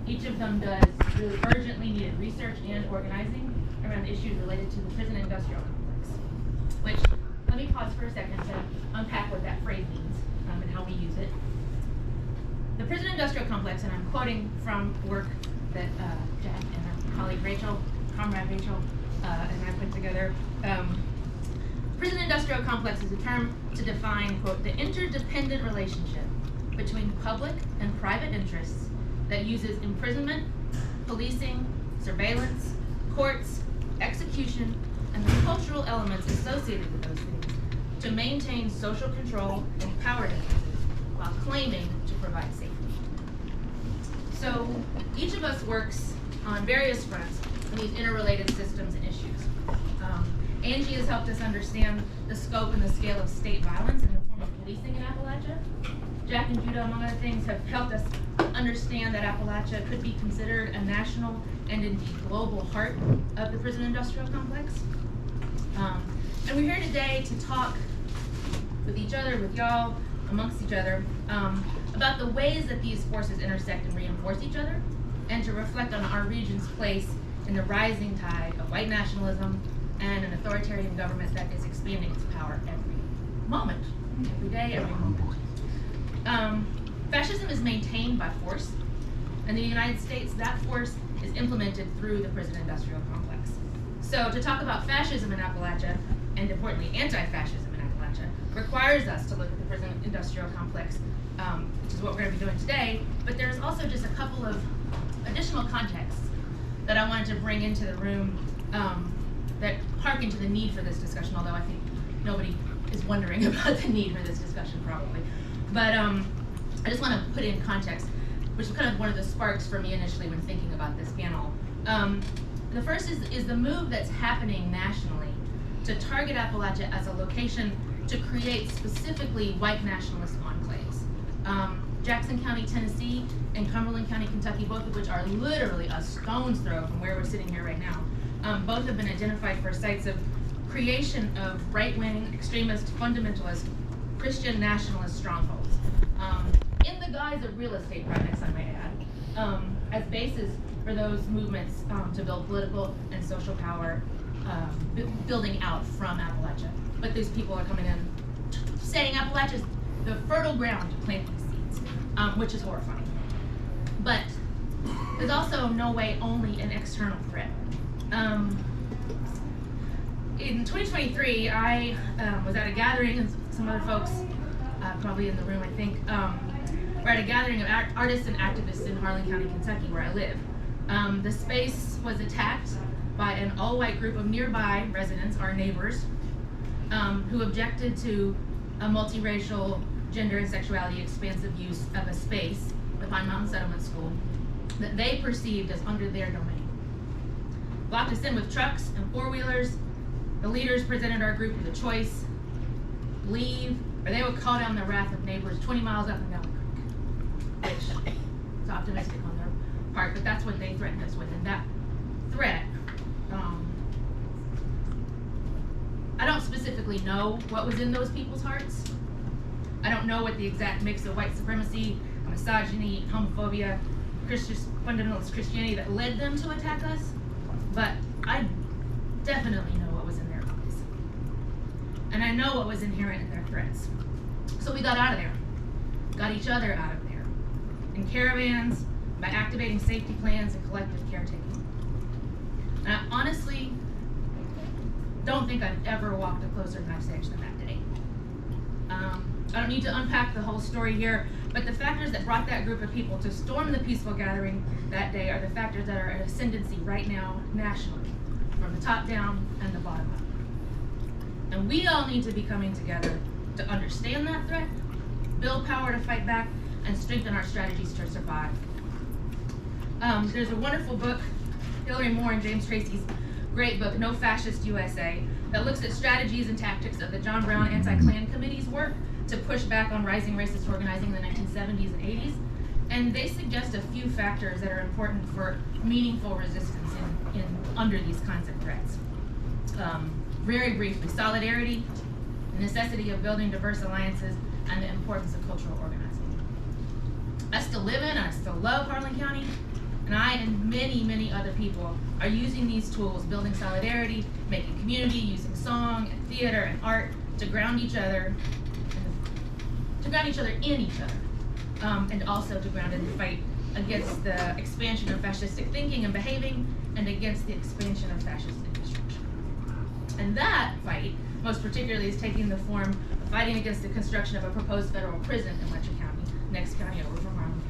Each of them does really urgently needed research and organizing around issues related to the prison industrial complex. Which, let me pause for a second to unpack what that phrase means and how we use it. The prison industrial complex, and I'm quoting from work that Jack and our colleague Rachel, comrade Rachel, and I put together. Prison industrial complex is a term to define, quote, the interdependent relationship between public and private interests that uses imprisonment, policing, surveillance, courts, execution, and the cultural elements associated with those things to maintain social control and power differences while claiming to provide safety. So each of us works on various fronts in these interrelated systems and issues. Angie has helped us understand the scope and the scale of state violence in the form of policing in Appalachia. Jack and Judah, among other things, have helped us understand that Appalachia could be considered a national and indeed global heart of the prison industrial complex. And we're here today to talk with each other, with y'all, amongst each other, about the ways that these forces intersect and reinforce each other, and to reflect on our region's place in the rising tide of white nationalism and an authoritarian government that is expanding its power every moment, every day, every moment. Fascism is maintained by force. In the United States, that force is implemented through the prison industrial complex. So to talk about fascism in Appalachia, and importantly anti-fascism in Appalachia, requires us to look at the prison industrial complex, which is what we're going to be doing today, but there's also just a couple of additional contexts that I wanted to bring into the room that harken to the need for this discussion, although I think nobody is wondering about the need for this discussion probably. But I just want to put in context, which is kind of one of the sparks for me initially when thinking about this panel. The first is the move that's happening nationally to target Appalachia as a location to create specifically white nationalist enclaves. Jackson County, Tennessee, and Cumberland County, Kentucky, both of which are literally a stone's throw from where we're sitting here right now, both have been identified for sites of creation of right-wing, extremist, fundamentalist, Christian nationalist strongholds, in the guise of real estate projects, I may add, as bases for those movements to build political and social power, building out from Appalachia. But these people are coming in saying Appalachia is the fertile ground to plant these seeds, which is horrifying. But there's also no way only an external threat. In 2023, I was at a gathering, and some other folks probably in the room, I think, we're at a gathering of artists and activists in Harlan County, Kentucky, where I live. The space was attacked by an all-white group of nearby residents, our neighbors, who objected to a multiracial, gender and sexuality expansive use of a space, the Pine Mountain Settlement School, that they perceived as under their domain. Blocked us in with trucks and four-wheelers. The leaders presented our group with a choice: leave, or they would call down the wrath of neighbors 20 miles up and down the creek, which is optimistic on their part, but that's what they threatened us with. And that threat, I don't specifically know what was in those people's hearts. I don't know what the exact mix of white supremacy, misogyny, homophobia, fundamentalist Christianity that led them to attack us, but I definitely know what was in their eyes. And I know what was inherent in their threats. So we got out of there, got each other out of there, in caravans, by activating safety plans and collective caretaking. And I honestly don't think I've ever walked a closer knife edge than that day. I don't need to unpack the whole story here, but the factors that brought that group of people to storm the peaceful gathering that day are the factors that are at ascendancy right now nationally, from the top down and the bottom up. And we all need to be coming together to understand that threat, build power to fight back, and strengthen our strategies to survive. There's a wonderful book, Hillary Moore and James Tracy's great book, No Fascist USA, that looks at strategies and tactics of the John Brown Anti-Klan Committee's work to push back on rising racist organizing in the 1970s and 80s. And they suggest a few factors that are important for meaningful resistance under these kinds of threats. Very briefly, solidarity, the necessity of building diverse alliances, and the importance of cultural organizing. I still live in and I still love Harlan County, And I and many, many other people are using these tools, building solidarity, making community, using song and theater and art to ground each other, in each other, and also to ground in the fight against the expansion of fascistic thinking and behaving, and against the expansion of fascist infrastructure. And that fight, most particularly, is taking the form of fighting against the construction of a proposed federal prison in Letcher County, next county over from Harlan County.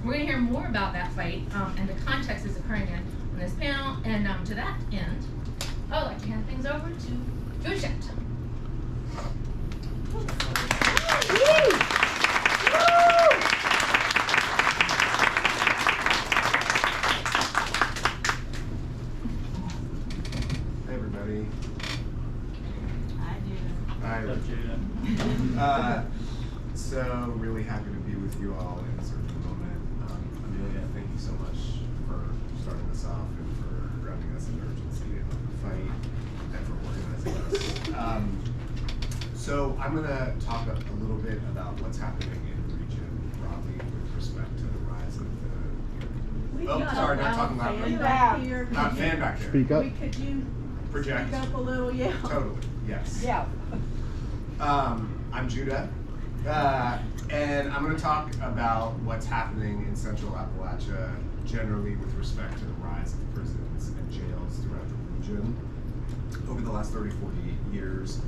We're going to hear more about that fight and the context it's occurring in this panel. And to that end, I would like to hand things over to Judah. So really happy to be with you all in this urgent moment. Amelia, thank you so much for starting this off and for grounding us in urgency of the fight and for organizing us. So I'm going to talk a little bit about what's happening in the region broadly with respect to the rise of the... sorry, not talking loud. Not fan back there. Speak up. Could you project? Speak up a little, yeah. Totally, yes. Yeah. I'm Judah, and I'm going to talk about what's happening in Central Appalachia generally with respect to the rise of prisons and jails throughout the region over the last 30, 40 years.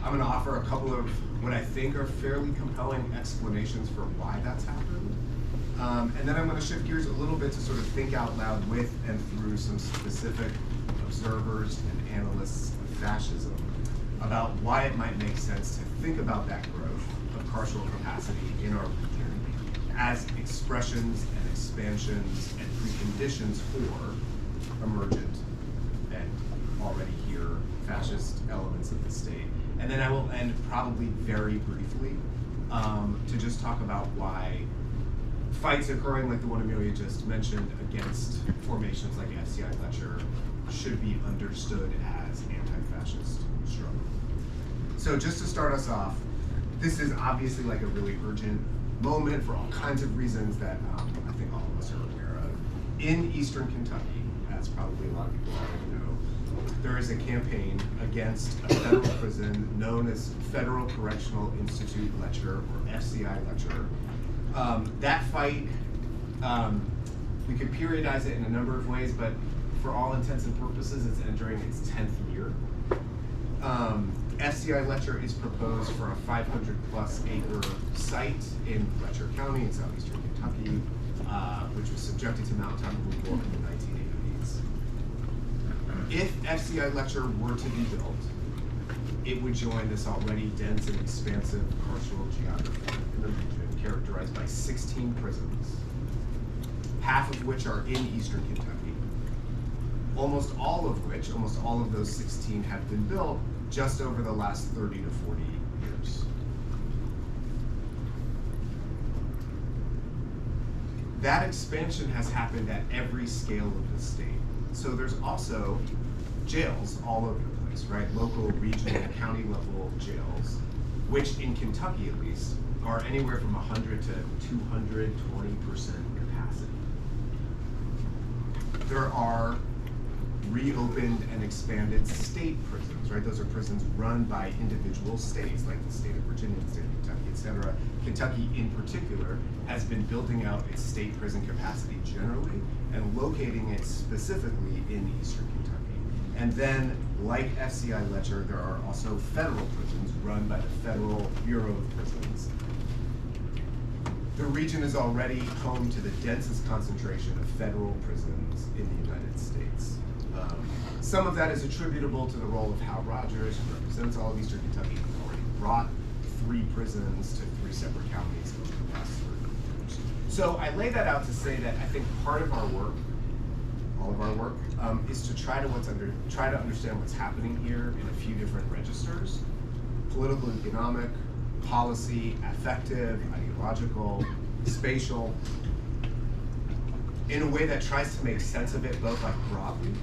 I'm going to offer a couple of what I think are fairly compelling explanations for why that's happened. And then I'm going to shift gears a little bit to sort of think out loud with and through some specific observers and analysts of fascism about why it might make sense to think about that growth of carceral capacity in our region as expressions and expansions and preconditions for emergent and already here fascist elements of the state. And then I will end probably very briefly to just talk about why fights occurring like the one Amelia just mentioned against formations like FCI Letcher should be understood as anti-fascist struggle. So just to start us off, this is obviously like a really urgent moment for all kinds of reasons that I think all of us are aware of. In Eastern Kentucky, as probably a lot of people already know, there is a campaign against a federal prison known as Federal Correctional Institute Letcher, or FCI Letcher. That fight, we could periodize it in a number of ways, but for all intents and purposes, it's entering its 10th year. FCI Letcher is proposed for a 500+ acre site in Letcher County in southeastern Kentucky, which was subjected to mountaintop removal in the 1980s. If FCI Letcher were to be built, it would join this already dense and expansive carceral geography in the region, characterized by 16 prisons, half of which are in eastern Kentucky, almost all of those 16 have been built just over the last 30 to 40 years. That expansion has happened at every scale of the state. So there's also jails all over the place, right? Local, regional, county level jails, which in Kentucky at least are anywhere from 100 to 220% capacity. There are reopened and expanded state prisons, right? Those are prisons run by individual states, like the state of Virginia, the state of Kentucky, etc. Kentucky, in particular, has been building out its state prison capacity generally and locating it specifically in eastern Kentucky. And then, like FCI Letcher, there are also federal prisons run by the Federal Bureau of Prisons. The region is already home to the densest concentration of federal prisons in the United States. Some of that is attributable to the role of Hal Rogers, who represents all of eastern Kentucky, who already brought 3 prisons to 3 separate counties over the last 30 years. So I lay that out to say that I think part of our work, all of our work, is to try to understand what's happening here in a few different registers: political, economic, policy, affective, ideological, spatial, in a way that tries to make sense of it both like broadly,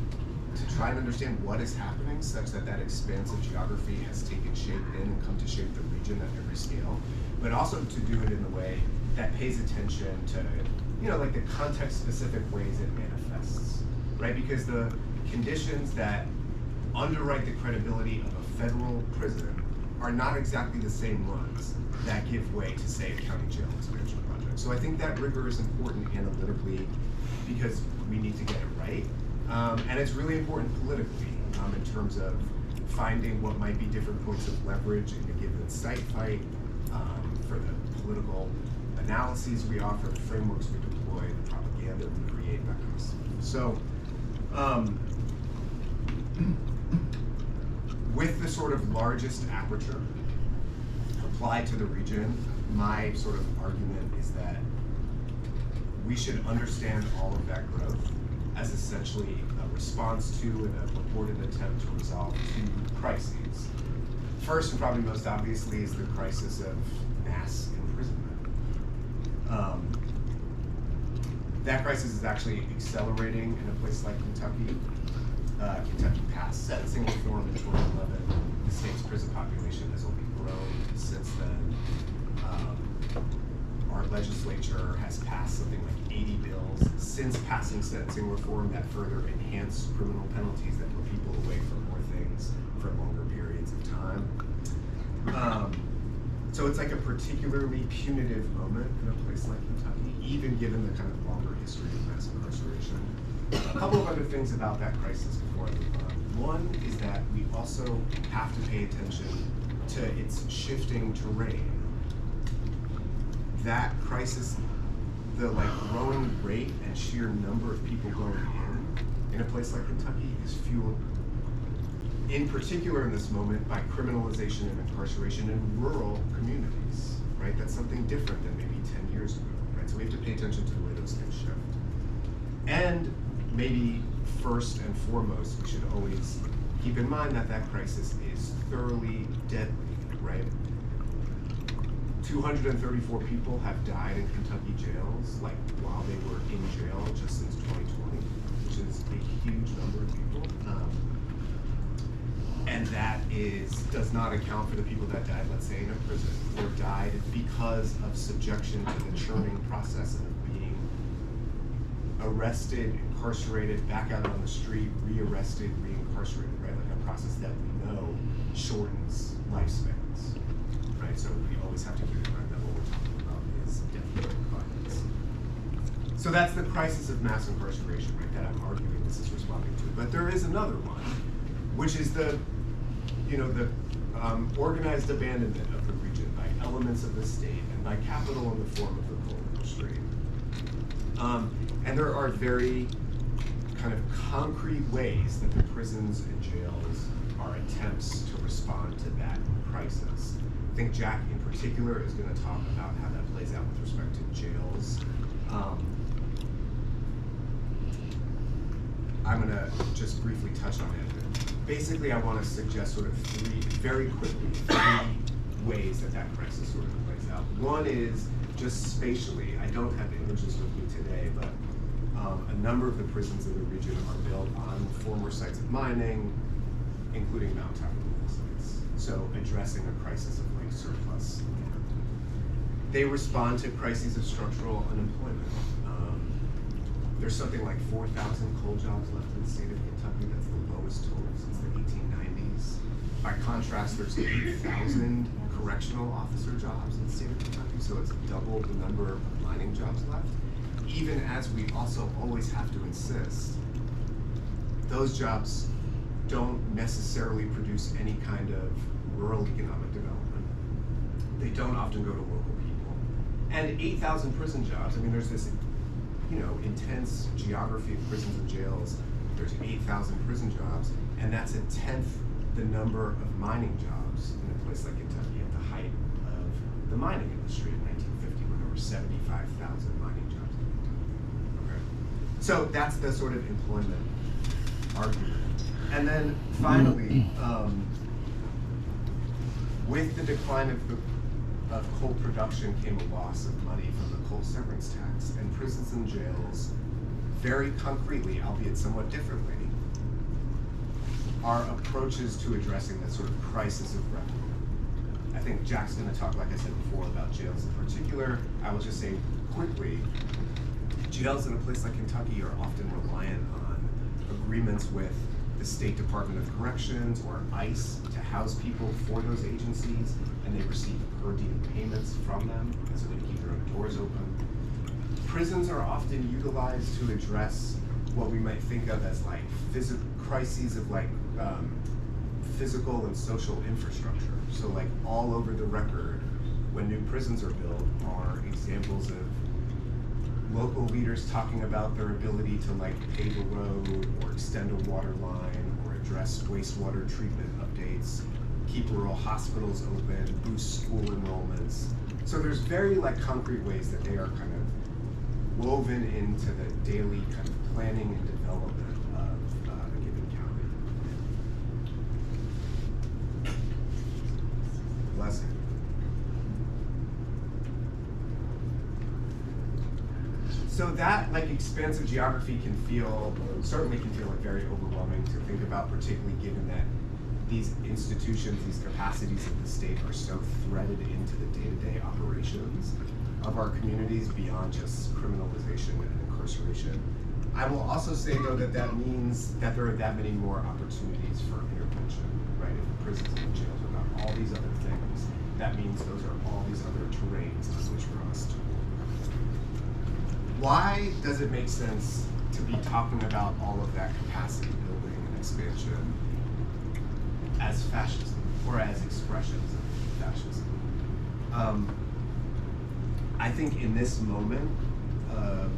to try and understand what is happening such that that expansive geography has taken shape in and come to shape the region at every scale, but also to do it in a way that pays attention to like the context-specific ways it manifests, right? Because the conditions that underwrite the credibility of a federal prison are not exactly the same ones that give way to, say, a county jail expansion project. So I think that rigor is important analytically because we need to get it right. And it's really important politically in terms of finding what might be different points of leverage in a given site fight, for the political analyses we offer, the frameworks we deploy, the propaganda we create, that kind of stuff. So, with the sort of largest aperture applied to the region, my sort of argument is that we should understand all of that growth as essentially a response to and a purported attempt to resolve two crises. First, and probably most obviously, is the crisis of mass imprisonment. That crisis is actually accelerating in a place like Kentucky. Kentucky passed sentencing reform in 2011. The state's prison population has only grown since then. Our legislature has passed something like 80 bills since passing sentencing reform that further enhance criminal penalties that put people away from more things for longer periods of time. So it's like a particularly punitive moment in a place like Kentucky, even given the kind of longer history of mass incarceration. A couple of other things about that crisis before I move on. One is that we also have to pay attention to its shifting terrain. That crisis, the growing rate and sheer number of people going in a place like Kentucky is fueled, in particular in this moment, by criminalization and incarceration in rural communities, right? That's something different than maybe 10 years ago, right? So we have to pay attention to the way those things shift. And maybe first and foremost, we should always keep in mind that that crisis is thoroughly deadly, right? 234 people have died in Kentucky jails, while they were in jail just since 2020, which is a huge number of people. And that does not account for the people that died, let's say, in a prison, or died because of subjection to the churning process of being arrested, incarcerated, back out on the street, re-arrested, re-incarcerated, right? Like a process that we know shortens lifespans, right? So we always have to keep in mind that what we're talking about is definitely violence. So that's the crisis of mass incarceration, right, that I'm arguing this is responding to. But there is another one, which is the organized abandonment of the region by elements of the state and by capital in the form of the coal industry. And there are very kind of concrete ways that the prisons and jails are attempts to respond to that crisis. I think Jack in particular is going to talk about how that plays out with respect to jails. I'm going to just briefly touch on it. Basically, I want to suggest sort of three ways that that crisis sort of plays out. One is just spatially. I don't have images with me today, but a number of the prisons in the region are built on former sites of mining, including mountaintop removal sites. So addressing a crisis of surplus land. They respond to crises of structural unemployment. There's something like 4,000 coal jobs left in the state of Kentucky. That's the lowest total since the 1890s. By contrast, there's 8,000 correctional officer jobs in the state of Kentucky, so it's double the number of mining jobs left. Even as we also always have to insist, those jobs don't necessarily produce any kind of rural economic development. They don't often go to local people. And 8,000 prison jobs, I mean, there's this intense geography of prisons and jails. There's 8,000 prison jobs, and that's 1/10 the number of mining jobs in a place like Kentucky at the height of the mining industry in 1950, when there were 75,000 mining jobs. Okay. So that's the sort of employment argument. And then finally, with the decline of coal production came a loss of money from the coal severance tax, and prisons and jails, very concretely, albeit somewhat differently, are approaches to addressing that sort of crisis of revenue. I think Jack's going to talk, like I said before, about jails in particular. I will just say quickly, jails in a place like Kentucky are often reliant on agreements with the State Department of Corrections or ICE to house people for those agencies, and they receive per diem payments from them, and so they keep their own doors open. Prisons are often utilized to address what we might think of as like crises of like physical and social infrastructure. So like all over the record, when new prisons are built, are examples of local leaders talking about their ability to like pave a road or extend a water line or address wastewater treatment updates, keep rural hospitals open, boost school enrollments. So there's very like concrete ways that they are kind of woven into the daily kind of planning and development of a given county. Blessing. So that like expansive geography certainly can feel like very overwhelming to think about, particularly given that these institutions, these capacities of the state are so threaded into the day-to-day operations of our communities beyond just criminalization and incarceration. I will also say though that means that there are that many more opportunities for intervention, right? If the prisons and the jails are about all these other things, that means those are all these other terrains on which we're asked to work. Why does it make sense to be talking about all of that capacity building and expansion as fascism, or as expressions of fascism? I think in this moment of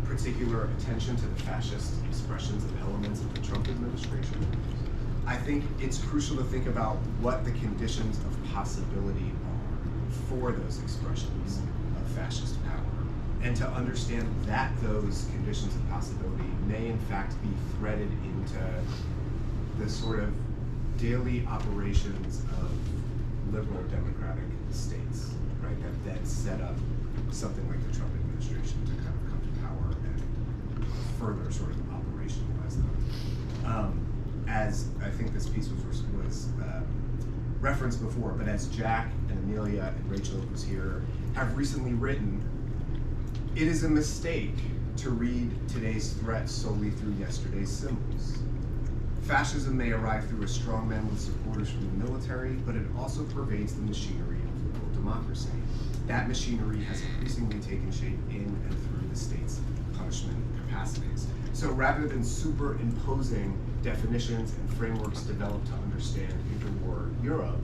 particular attention to the fascist expressions and elements of the Trump administration, I think it's crucial to think about what the conditions of possibility are for those expressions of fascist power, and to understand that those conditions of possibility may in fact be threaded into the sort of daily operations of liberal democratic states, right, that then set up something like the Trump administration to kind of come to power and further sort of operationalize them. As I think this piece was referenced before, but as Jack and Amelia and Rachel, who's here, have recently written, it is a mistake to read today's threat solely through yesterday's symbols. Fascism may arrive through a strongman with supporters from the military, but it also pervades the machinery of liberal democracy. That machinery has increasingly taken shape in and through the state's punishment capacities. So rather than superimposing definitions and frameworks developed to understand interwar Europe,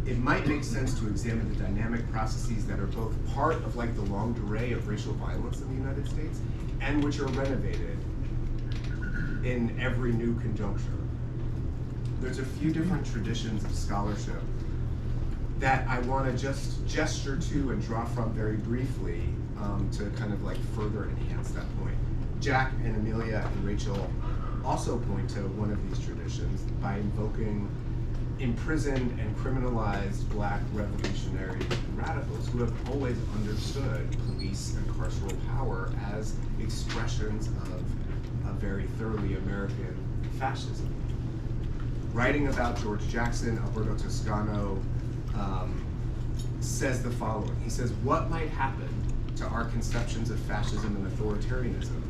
it might make sense to examine the dynamic processes that are both part of like the longue durée of racial violence in the United States and which are renovated in every new conjuncture. There's a few different traditions of scholarship that I want to just gesture to and draw from very briefly to kind of like further enhance that point. Jack and Amelia and Rachel also point to one of these traditions by invoking imprisoned and criminalized Black revolutionaries and radicals who have always understood police and carceral power as expressions of a very thoroughly American fascism. Writing about George Jackson, Alberto Toscano says the following. He says, "What might happen to our conceptions of fascism and authoritarianism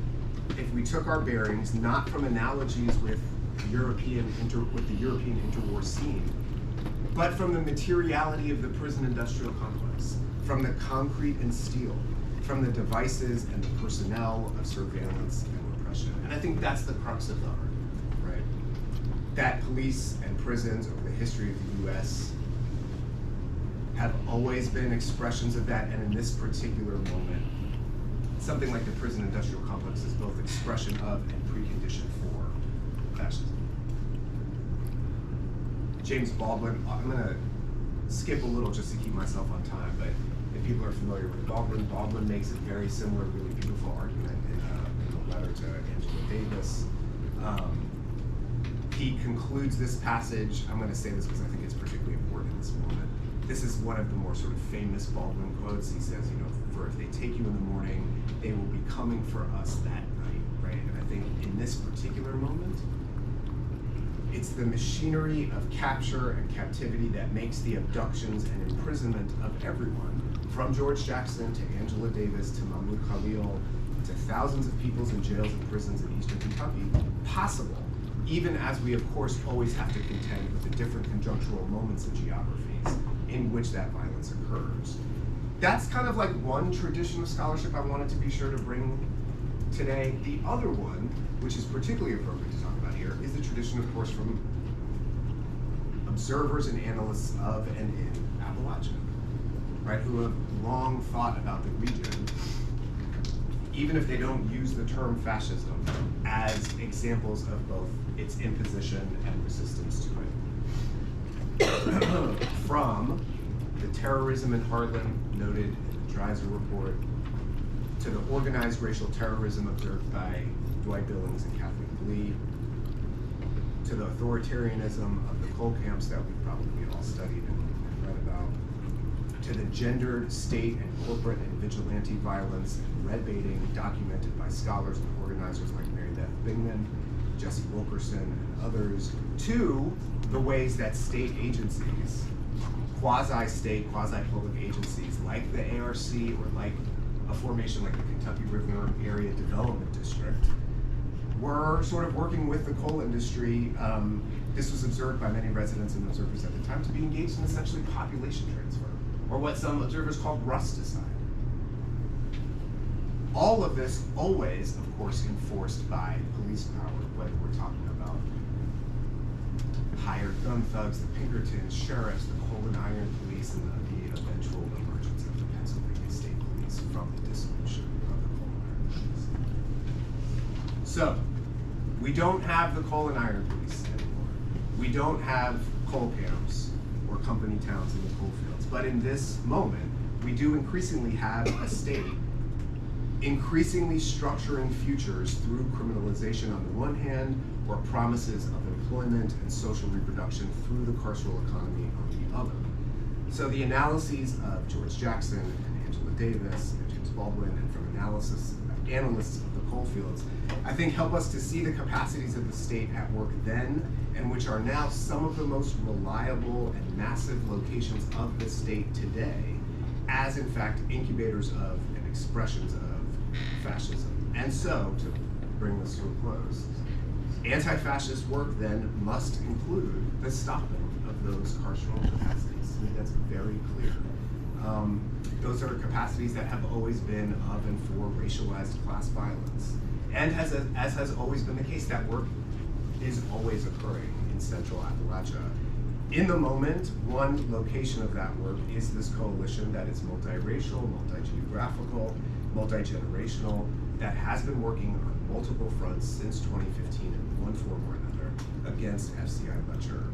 if we took our bearings not from analogies with the European interwar scene, but from the materiality of the prison industrial complex, from the concrete and steel, from the devices and the personnel of surveillance and repression." And I think that's the crux of the argument, right? That police and prisons over the history of the US have always been expressions of that, and in this particular moment, something like the prison industrial complex is both expression of and precondition for fascism. James Baldwin, I'm gonna skip a little just to keep myself on time, but if people are familiar with Baldwin, Baldwin makes a very similar, really beautiful argument in a letter to Angela Davis. He concludes this passage, I'm gonna say this because I think it's particularly important in this moment. This is one of the more sort of famous Baldwin quotes. He says, you know, for if they take you in the morning, they will be coming for us that night, right? And I think in this particular moment, it's the machinery of capture and captivity that makes the abductions and imprisonment of everyone, from George Jackson to Angela Davis to Mahmoud Khalil to thousands of peoples in jails and prisons in eastern Kentucky possible, even as we, of course, always have to contend with the different conjunctural moments and geographies in which that violence occurs. That's kind of like one tradition of scholarship I wanted to be sure to bring today. The other one, which is particularly appropriate to talk about here, is the tradition, of course, from observers and analysts of and in Appalachia, right, who have long thought about the region, even if they don't use the term fascism, as examples of both its imposition and resistance to it. From the terrorism in Harlem noted in the Dreiser report, to the organized racial terrorism observed by Dwight Billings and Kathleen Glee, to the authoritarianism of the coal camps that we've probably all studied and read about, to the gendered state and corporate and vigilante violence and red baiting documented by scholars and organizers like Mary Beth Bingman, Jesse Wilkerson, and others, to the ways that state agencies, quasi-state, quasi-public agencies like the ARC or like a formation like the Kentucky River Area Development District, were sort of working with the coal industry. This was observed by many residents and observers at the time to be engaged in essentially population transfer, or what some observers called rusticide. All of this always, of course, enforced by police power, whether we're talking about hired gun thugs, the Pinkertons, sheriffs, the coal and iron police, and the eventual emergence of the Pennsylvania State Police from the dissolution of the coal and iron police. So, we don't have the coal and iron police anymore. We don't have coal camps or company towns in the coal fields. But in this moment, we do increasingly have a state increasingly structuring futures through criminalization on the one hand, or promises of employment and social reproduction through the carceral economy on the other. So the analyses of George Jackson and Angela Davis and James Baldwin, and from analysts of the coal fields, I think help us to see the capacities of the state at work then, and which are now some of the most reliable and massive locations of the state today, as in fact incubators of and expressions of fascism. And so, to bring this to a close, anti-fascist work then must include the stopping of those carceral capacities. I think that's very clear. Those are capacities that have always been of and for racialized class violence. And as has always been the case, that work is always occurring in Central Appalachia. In the moment, one location of that work is this coalition that is multiracial, multi-geographical, multi-generational, that has been working on multiple fronts since 2015 in one form or another against FCI Letcher,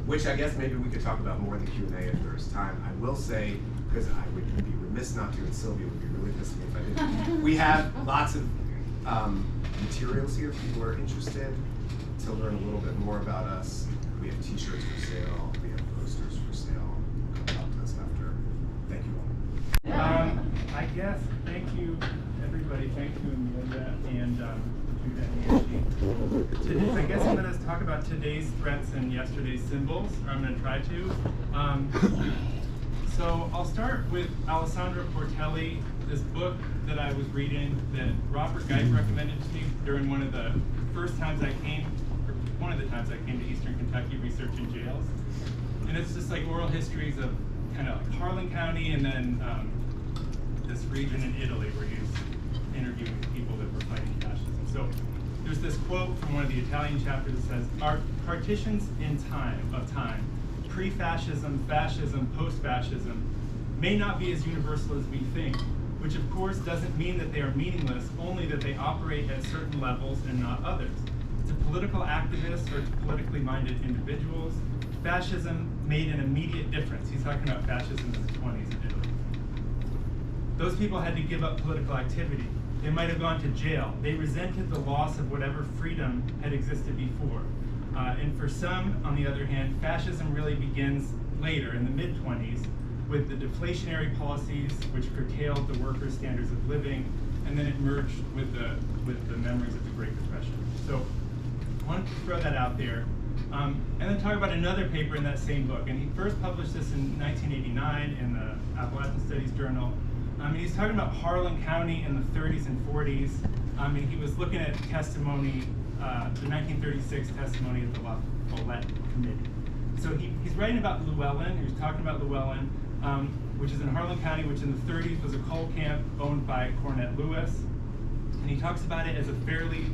which I guess maybe we could talk about more in the Q&A if there's time. I will say, because I would be remiss not to, and Sylvia would be really pissed at me if I didn't, we have lots of materials here if people are interested to learn a little bit more about us. We have t-shirts for sale, we have posters for sale. Come talk to us after. Thank you all. I guess, thank you, everybody. Thank you, Amelia, and Judah and Angie. I guess I'm going to talk about today's threats and yesterday's symbols, or I'm going to try to. So I'll start with Alessandro Portelli, this book that I was reading that Robert Geip recommended to me during one of the times I came to Eastern Kentucky researching jails. And it's just like oral histories of kind of like Harlan County and then this region in Italy where he's interviewing people that were fighting fascism. So there's this quote from one of the Italian chapters that says, "Our partitions in time, pre-fascism, fascism, post-fascism, may not be as universal as we think, which of course doesn't mean that they are meaningless, only that they operate at certain levels and not others. To political activists or to politically minded individuals, fascism made an immediate difference." He's talking about fascism in the 20s in Italy. "Those people had to give up political activity. They might have gone to jail. They resented the loss of whatever freedom had existed before. And for some, on the other hand, fascism really begins later, in the mid-20s, with the deflationary policies which curtailed the workers' standards of living, and then it merged with the memories of the Great Depression." So I wanted to throw that out there. And then talk about another paper in that same book. And he first published this in 1989 in the Appalachian Studies Journal. He's talking about Harlan County in the 30s and 40s. And he was looking at testimony, the 1936 testimony of the La Follette Committee. So he's writing about Llewellyn. He was talking about Llewellyn, which is in Harlan County, which in the 30s was a coal camp owned by Cornette Lewis. And he talks about it as a fairly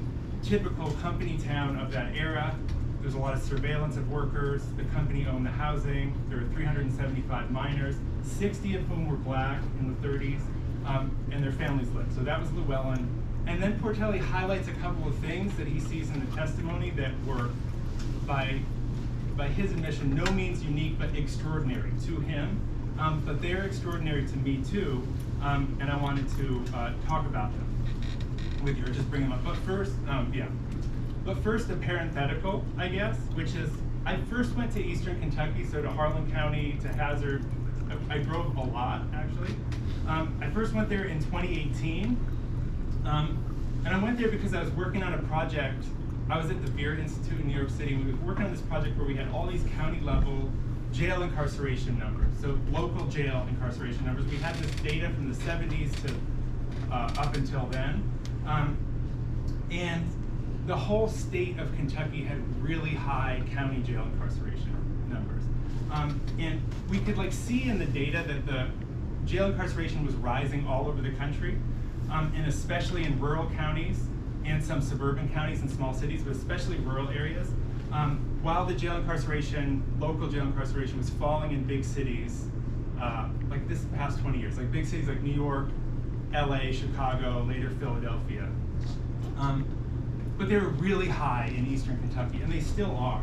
typical company town of that era. There's a lot of surveillance of workers. The company owned the housing. There were 375 miners, 60 of whom were black in the 30s, and their families lived. So that was Llewellyn. And then Portelli highlights a couple of things that he sees in the testimony that were, by his admission, no means unique, but extraordinary to him. But they're extraordinary to me too, and I wanted to talk about them with you, or just bring them up. But first, a parenthetical, I guess, which is, I first went to Eastern Kentucky, so to Harlan County, to Hazard. I drove a lot, actually. I first went there in 2018, and I went there because I was working on a project. I was at the Beard Institute in New York City, and we were working on this project where we had all these county-level jail incarceration numbers, so local jail incarceration numbers. We had this data from the 70s to up until then. And the whole state of Kentucky had really high county jail incarceration numbers. And we could see in the data that the jail incarceration was rising all over the country, and especially in rural counties and some suburban counties and small cities, but especially rural areas. While the jail incarceration, local jail incarceration, was falling in big cities, like this past 20 years, like big cities like New York, LA, Chicago, later Philadelphia. But they were really high in Eastern Kentucky, and they still are.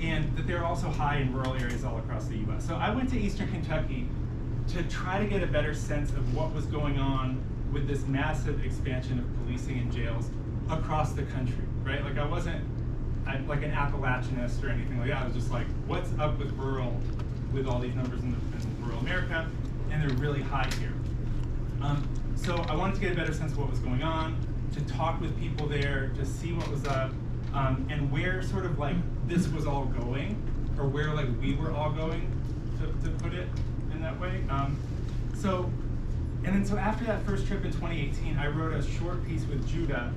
And that they're also high in rural areas all across the US. So I went to Eastern Kentucky to try to get a better sense of what was going on with this massive expansion of policing in jails across the country, right? Like I wasn't like an Appalachianist or anything like that. I was just like, what's up with rural, with all these numbers in rural America? And they're really high here. So I wanted to get a better sense of what was going on, to talk with people there, to see what was up, and where sort of this was all going, or where we were all going, to put it in that way. So after that first trip in 2018, I wrote a short piece with Judah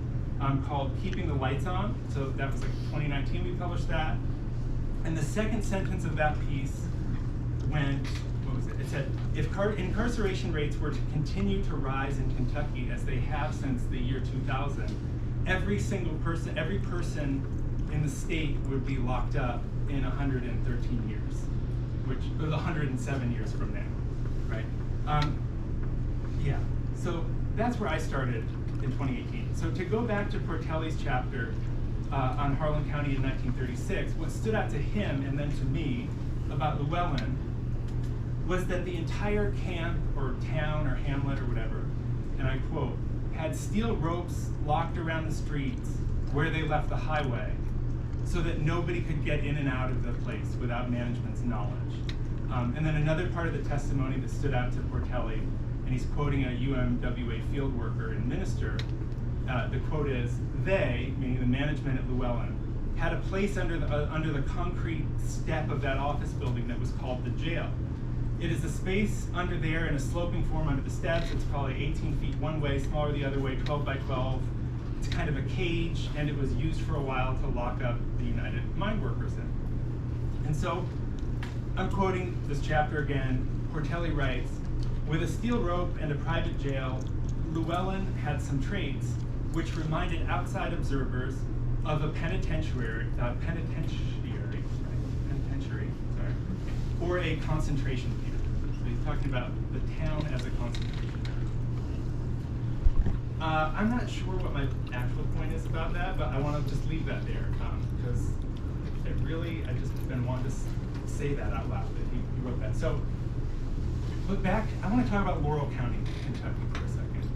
called Keeping the Lights On. So that was 2019 we published that. And the second sentence of that piece went, what was it? It said, if incarceration rates were to continue to rise in Kentucky as they have since the year 2000, every person in the state would be locked up in 113 years, which was 107 years from now, right? So that's where I started in 2018. So to go back to Portelli's chapter on Harlan County in 1936, what stood out to him and then to me about Llewellyn was that the entire camp or town or hamlet or whatever, and I quote, had steel ropes locked around the streets where they left the highway so that nobody could get in and out of the place without management's knowledge. And then another part of the testimony that stood out to Portelli, and he's quoting a UMWA field worker and minister, the quote is, they, meaning the management at Llewellyn, had a place under the concrete step of that office building that was called the jail. It is a space under there in a sloping form under the steps. It's probably 18 feet one way, smaller the other way, 12 by 12. It's kind of a cage, and it was used for a while to lock up the United Mine Workers in. And so, I'm quoting this chapter again. Portelli writes, with a steel rope and a private jail, Llewellyn had some traits which reminded outside observers of a penitentiary, or a concentration camp. So he's talking about the town as a concentration camp. I'm not sure what my actual point is about that, but I want to just leave that there because I just been wanting to say that out loud, that he wrote that. So, look back, I want to talk about Laurel County, Kentucky for a second.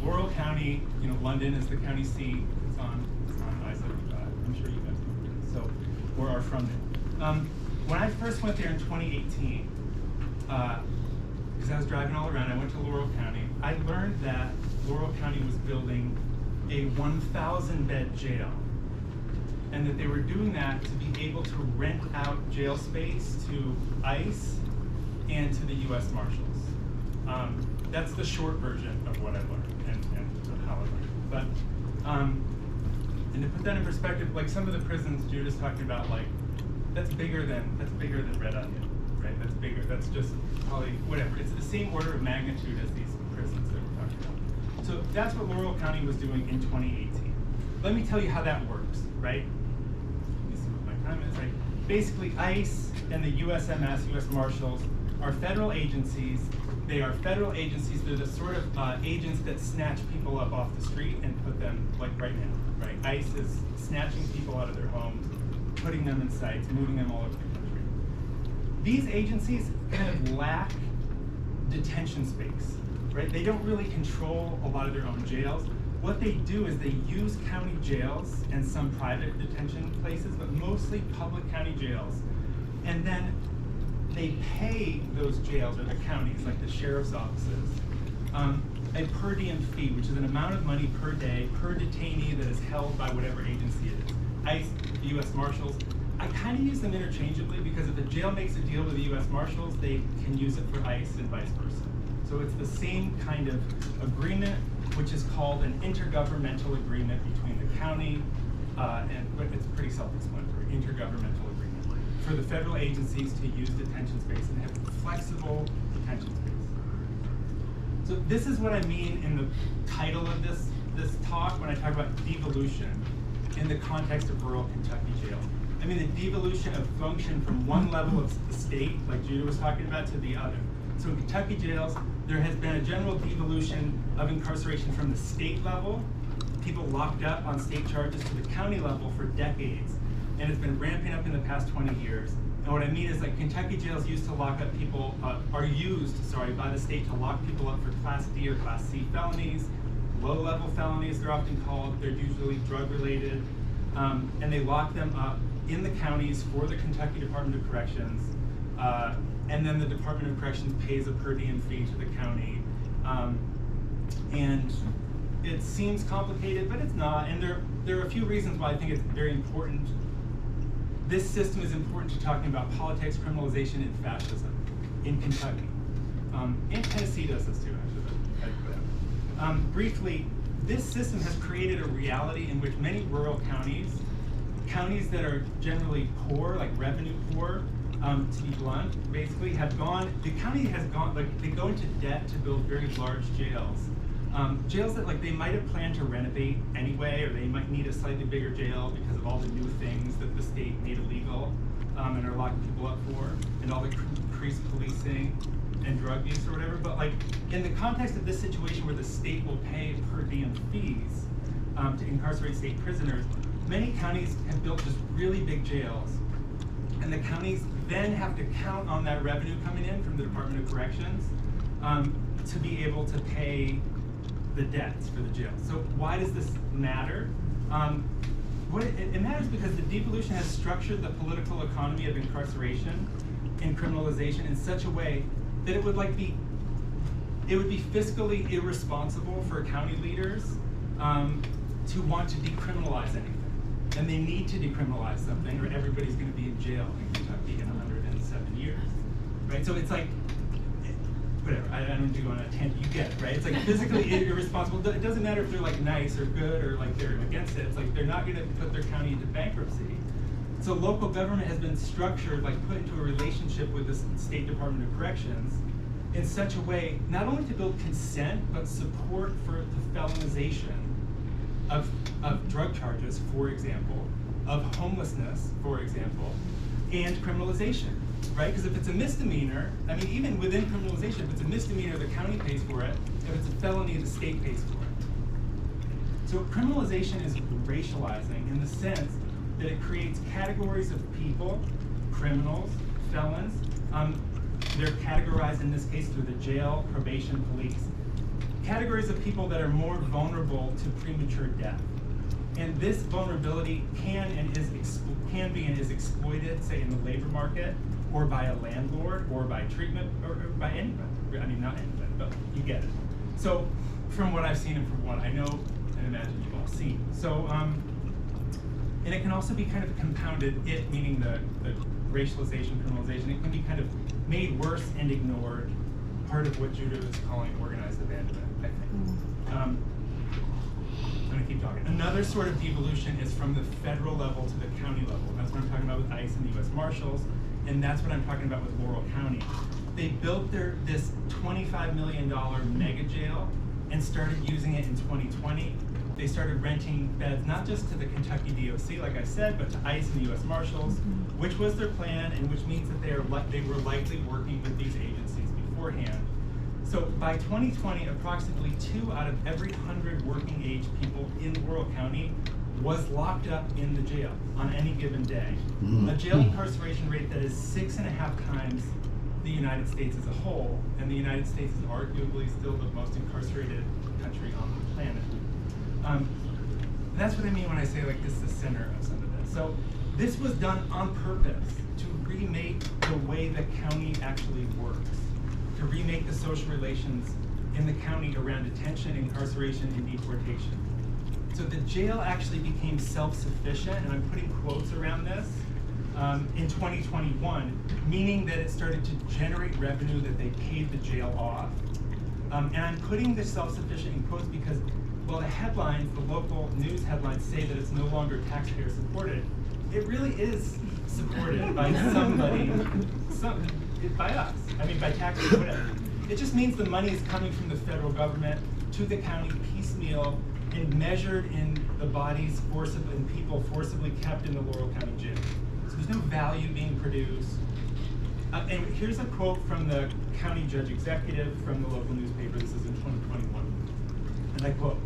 Laurel County, London is the county seat. It's on I-75. I'm sure you guys know it is. So, or are from there. When I first went there in 2018, because I was driving all around, I went to Laurel County. I learned that Laurel County was building a 1,000-bed jail, and that they were doing that to be able to rent out jail space to ICE and to the U.S. Marshals. That's the short version of what I learned and how I learned. But and to put that in perspective, like some of the prisons Judah's talking about, like that's bigger than Red Onion, right? That's bigger. That's just probably whatever. It's the same order of magnitude as these prisons that we're talking about. So that's what Laurel County was doing in 2018. Let me tell you how that works, right? Let me see what my time is, right? Basically, ICE and the USMS, U.S. Marshals, are federal agencies. They are federal agencies. They're the sort of agents that snatch people up off the street and put them, like right now, right? ICE is snatching people out of their homes, putting them in sites, moving them all over the country. These agencies kind of lack detention space, right? They don't really control a lot of their own jails. What they do is they use county jails and some private detention places, but mostly public county jails. And then they pay those jails, or the counties, like the sheriff's offices, a per diem fee, which is an amount of money per day, per detainee that is held by whatever agency it is. ICE, the U.S. Marshals. I kind of use them interchangeably because if a jail makes a deal with the U.S. Marshals, they can use it for ICE and vice versa. So it's the same kind of agreement, which is called an intergovernmental agreement between the county and it's pretty self-explanatory, intergovernmental agreement for the federal agencies to use detention space and have flexible detention space. So this is what I mean in the title of this talk when I talk about devolution in the context of rural Kentucky jail. I mean the devolution of function from one level of the state, like Judah was talking about, to the other. So in Kentucky jails, there has been a general devolution of incarceration from the state level, people locked up on state charges, to the county level for decades. And it's been ramping up in the past 20 years. And what I mean is, like, Kentucky jails used to lock up people, are used by the state to lock people up for Class D or Class C felonies, low-level felonies they're often called. They're usually drug-related. And they lock them up in the counties for the Kentucky Department of Corrections. And then the Department of Corrections pays a per diem fee to the county. And it seems complicated, but it's not. And there are a few reasons why I think it's very important. This system is important to talking about politics, criminalization, and fascism in Kentucky. And Tennessee does this too, actually. Briefly, this system has created a reality in which many rural counties that are generally poor, like revenue poor, to be blunt, basically the county has gone, like they go into debt to build very large jails. Jails that like they might have planned to renovate anyway, or they might need a slightly bigger jail because of all the new things that the state made illegal and are locking people up for, and all the increased policing and drug use or whatever. But like in the context of this situation where the state will pay per diem fees to incarcerate state prisoners, many counties have built just really big jails, and the counties then have to count on that revenue coming in from the Department of Corrections to be able to pay the debts for the jail. So why does this matter? It matters because the devolution has structured the political economy of incarceration and criminalization in such a way that it would be fiscally irresponsible for county leaders to want to decriminalize anything. And they need to decriminalize something or everybody's going to be in jail in Kentucky in 107 years, right? So it's like, whatever, I don't need to go on a tangent, you get it, right? It's like physically irresponsible. It doesn't matter if they're like nice or good or like they're against it. It's like they're not going to put their county into bankruptcy. So local government has been structured, like put into a relationship with the State Department of Corrections in such a way, not only to build consent, but support for the felonization of drug charges, for example, of homelessness, for example, and criminalization, right? Because if it's a misdemeanor, I mean, even within criminalization, if it's a misdemeanor, the county pays for it. If it's a felony, the state pays for it. So criminalization is racializing in the sense that it creates categories of people, criminals, felons. They're categorized in this case through the jail, probation, police. Categories of people that are more vulnerable to premature death. And this vulnerability can be and is exploited, say, in the labor market, or by a landlord, or by treatment, or by anybody. I mean, not anybody, but you get it. So, from what I've seen and from what I know and imagine you've all seen. So, and it can also be kind of compounded, meaning the racialization, criminalization. It can be kind of made worse and ignored. Part of what Judah is calling organized abandonment, I think. I'm gonna keep talking. Another sort of devolution is from the federal level to the county level. That's what I'm talking about with ICE and the US Marshals, and that's what I'm talking about with Laurel County. They built this $25 million mega jail and started using it in 2020. They started renting beds, not just to the Kentucky DOC, like I said, but to ICE and the US Marshals, which was their plan, and which means that they were likely working with these agencies beforehand. So by 2020, approximately 2 out of every 100 working age people in Laurel County was locked up in the jail on any given day. A jail incarceration rate that is 6.5 times the United States as a whole, and the United States is arguably still the most incarcerated country on the planet. That's what I mean when I say like this is the center of some of this. So this was done on purpose to remake the way the county actually works, to remake the social relations in the county around detention, incarceration, and deportation. So the jail actually became self-sufficient, and I'm putting quotes around this, in 2021, meaning that it started to generate revenue that they paid the jail off. And I'm putting this self-sufficient in quotes because, well, the headlines, the local news headlines say that it's no longer taxpayer supported. It really is supported by somebody, by us. I mean, by taxpayers, whatever. It just means the money is coming from the federal government to the county piecemeal and measured in the bodies forcibly and people forcibly kept in the Laurel County Jail. So there's no value being produced. And here's a quote from the county judge executive from the local newspaper. This is in 2021. And I quote,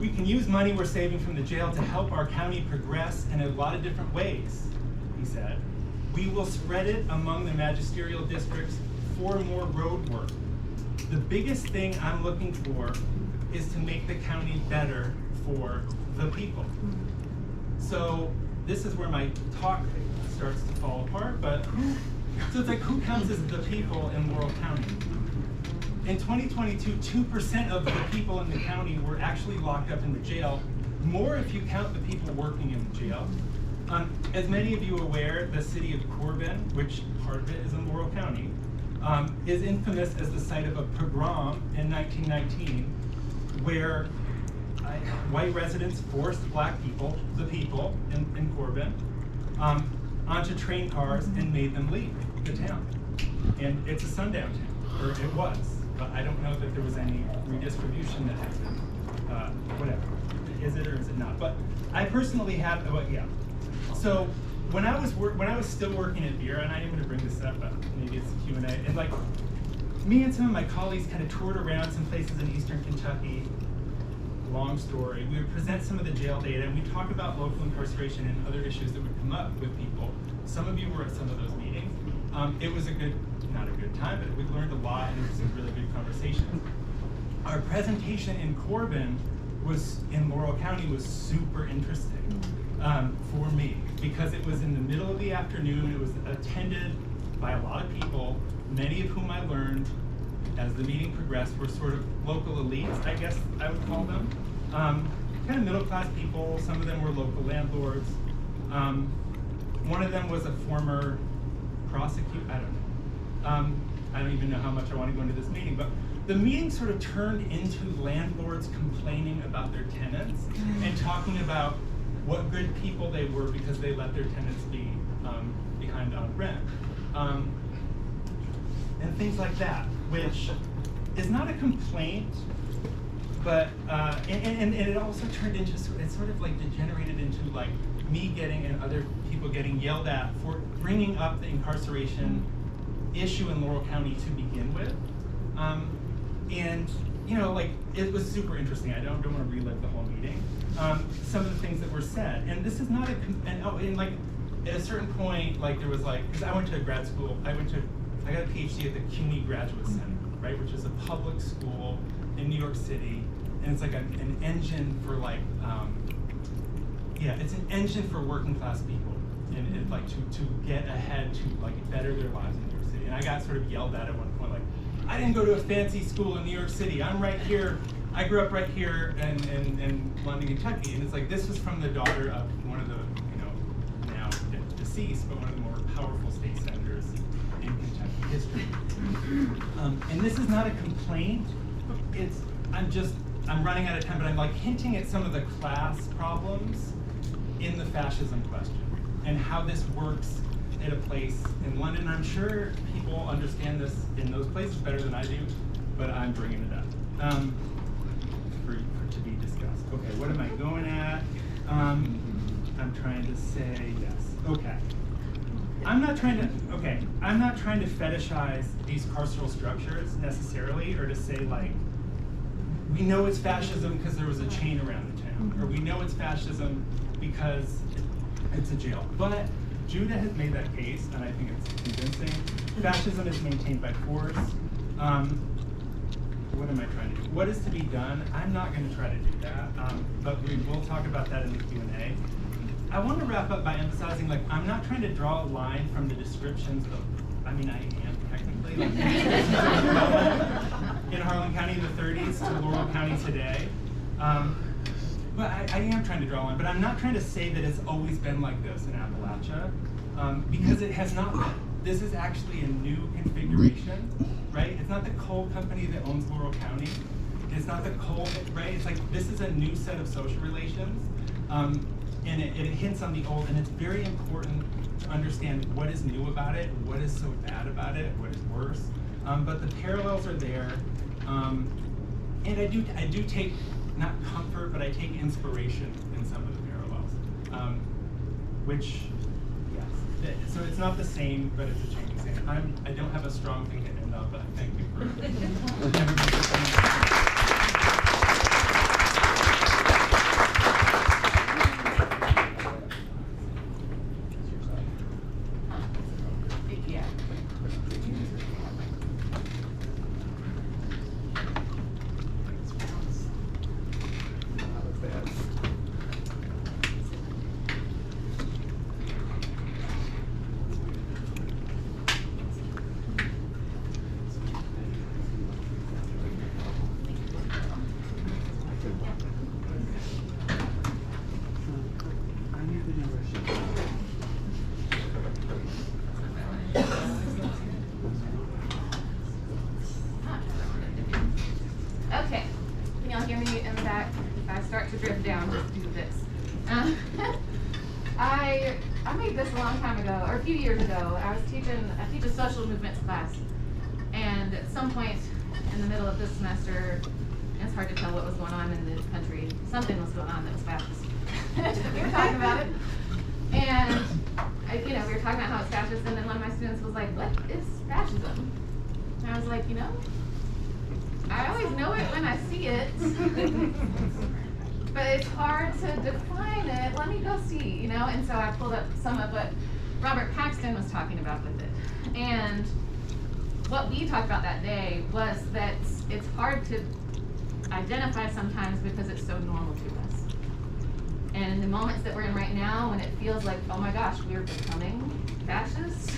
"We can use money we're saving from the jail to help our county progress in a lot of different ways," he said. "We will spread it among the magisterial districts for more road work. The biggest thing I'm looking for is to make the county better for the people." So this is where my talk starts to fall apart, but so it's like, who counts as the people in Laurel County? In 2022, 2% of the people in the county were actually locked up in the jail, more if you count the people working in the jail. As many of you are aware, the city of Corbin, which part of it is in Laurel County, is infamous as the site of a pogrom in 1919, where white residents forced black people, the people in Corbin, onto train cars and made them leave the town. And it's a sundown town, or it was, but I don't know that there was any redistribution that happened. Whatever, is it or is it not? But I personally have, well, yeah. So when I was still working at Vera, and I am going to bring this up, but maybe it's a Q&A, and like me and some of my colleagues kind of toured around some places in Eastern Kentucky. Long story. We would present some of the jail data, and we'd talk about local incarceration and other issues that would come up with people. Some of you were at some of those meetings. It was not a good time, but we learned a lot, and it was a really good conversation. Our presentation in Corbin in Laurel County was super interesting for me, because it was in the middle of the afternoon. It was attended by a lot of people, many of whom I learned as the meeting progressed were sort of local elites, I guess I would call them. Kind of middle-class people. Some of them were local landlords. One of them was a former prosecutor. I don't know. I don't even know how much I want to go into this meeting, but the meeting sort of turned into landlords complaining about their tenants and talking about what good people they were because they let their tenants be behind on rent. And things like that, which is not a complaint, but and it also turned into it sort of like degenerated into like me getting and other people getting yelled at for bringing up the incarceration issue in Laurel County to begin with, and you know, like it was super interesting. I don't want to relive the whole meeting. Some of the things that were said, and this is not and like at a certain point, like there was like, because I went to grad school, I got a PhD at the CUNY Graduate Center, right, which is a public school in New York City, and it's like an engine for like, it's an engine for working class people, and like to get ahead, to like better their lives in New York City. And I got sort of yelled at one point, like, I didn't go to a fancy school in New York City. I'm right here. I grew up right here in London, Kentucky. And it's like, this was from the daughter of one of the, now deceased deceased, but one of the more powerful state senators in Kentucky history. And this is not a complaint. I'm running out of time, but I'm like hinting at some of the class problems in the fascism question and how this works at a place in London. I'm sure people understand this in those places better than I do, but I'm bringing it up for to be discussed. Okay, what am I going at? I'm trying to say yes. Okay. I'm not trying to fetishize these carceral structures necessarily, or to say like, we know it's fascism because there was a chain around the town, or we know it's fascism because it's a jail. But Judah has made that case, and I think it's convincing. Fascism is maintained by force. What am I trying to do? What is to be done? I'm not going to try to do that, but we will talk about that in the Q&A. I want to wrap up by emphasizing, like, I'm not trying to draw a line from the descriptions of, I mean, I am technically, like, in Harlan County in the 30s to Laurel County today. But I am trying to draw a line, but I'm not trying to say that it's always been like this in Appalachia, because it has not been. This is actually a new configuration, right? It's not the coal company that owns Laurel County. It's not the coal, right? It's like, this is a new set of social relations. And it hints on the old, and it's very important to understand what is new about it, what is so bad about it, what is worse. But the parallels are there, and I do take, not comfort, but I take inspiration in some of the parallels, which, yes. So it's not the same, but it's a changing same. I don't have a strong thing to end on, but thank you for everybody coming. Okay, can y'all hear me in the back? If I start to drift down, just do this. I made this a long time ago, or a few years ago. I teach a social movements class, and at some point in the middle of this semester, it's hard to tell what was going on in the country. Something was going on that was fascist. We were talking about it, and we were talking about how it's fascist, and then one of my students was like, "What is fascism?" And I was like, I always know it when I see it, but it's hard to define it. Let me go see, And so I pulled up some of what Robert Paxton was talking about with it. And what we talked about that day was that it's hard to identify sometimes because it's so normal to us. And in the moments that we're in right now, when it feels like, oh my gosh, we're becoming fascist,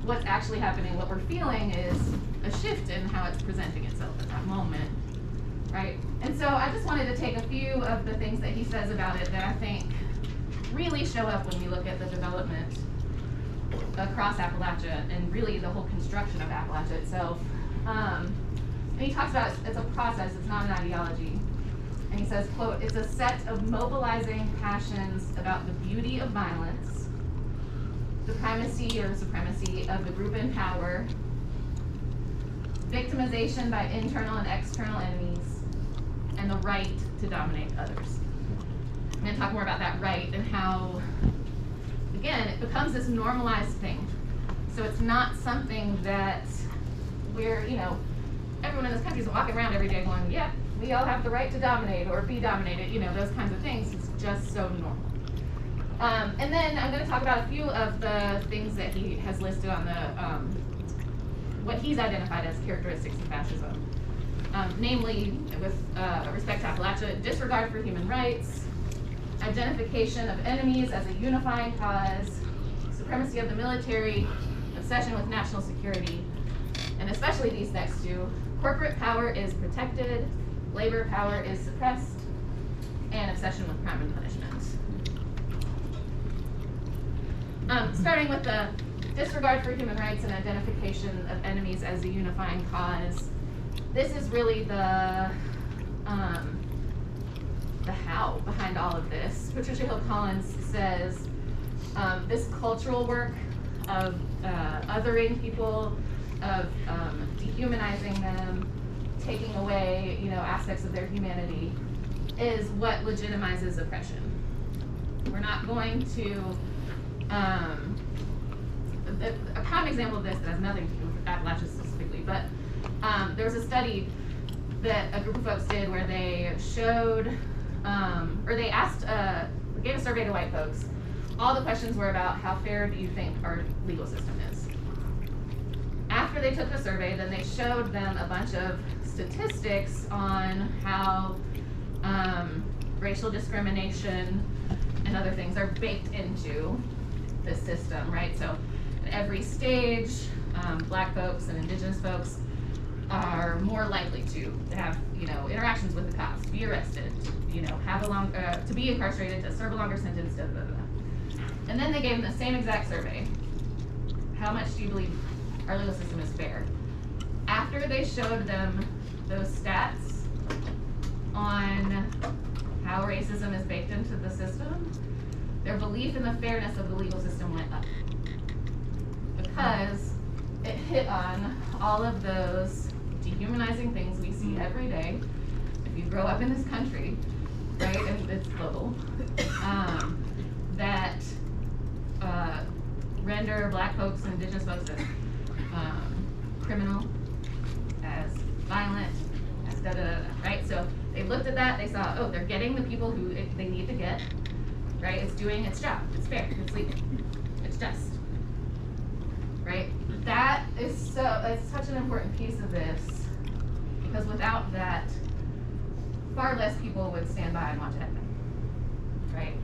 what's actually happening, what we're feeling is a shift in how it's presenting itself at that moment, right? And so I just wanted to take a few of the things that he says about it that I think really show up when we look at the development across Appalachia and really the whole construction of Appalachia itself. And he talks about it's a process, it's not an ideology. And he says, quote, "It's a set of mobilizing passions about the beauty of violence, the primacy or supremacy of the group in power, victimization by internal and external enemies, and the right to dominate others." I'm going to talk more about that right and how, again, it becomes this normalized thing. So it's not something that we're, everyone in this country is walking around every day going, yeah, we all have the right to dominate or be dominated, those kinds of things. It's just so normal. And then I'm going to talk about a few of the things that he has listed on the what he's identified as characteristics of fascism. Namely, with respect to Appalachia, disregard for human rights, identification of enemies as a unifying cause, supremacy of the military, obsession with national security, and especially these next two, corporate power is protected, labor power is suppressed, and obsession with crime and punishment. Starting with the disregard for human rights and identification of enemies as a unifying cause. This is really the how behind all of this. Patricia Hill Collins says this cultural work of othering people, of dehumanizing them, taking away, aspects of their humanity, is what legitimizes oppression. We're not going to. A common example of this that has nothing to do with Appalachia specifically, but there was a study that a group of folks did where they showed, or they asked, gave a survey to white folks. All the questions were about how fair do you think our legal system is. After they took the survey, then they showed them a bunch of statistics on how racial discrimination and other things are baked into the system, right? So at every stage, Black folks and Indigenous folks are more likely to have, interactions with the cops, to be arrested, have to be incarcerated, to serve a longer sentence, blah, blah, blah. And then they gave them the same exact survey. How much do you believe our legal system is fair? After they showed them those stats on how racism is baked into the system, their belief in the fairness of the legal system went up. Because it hit on all of those dehumanizing things we see every day. If you grow up in this country, right, and it's global, that render Black folks and Indigenous folks as criminal, as violent, as da-da-da-da, right? So they looked at that, they saw, oh, they're getting the people who they need to get, right? It's doing its job, it's fair, it's legal, it's just, right? That is it's such an important piece of this, because without that, far less people would stand by and watch it happen, right?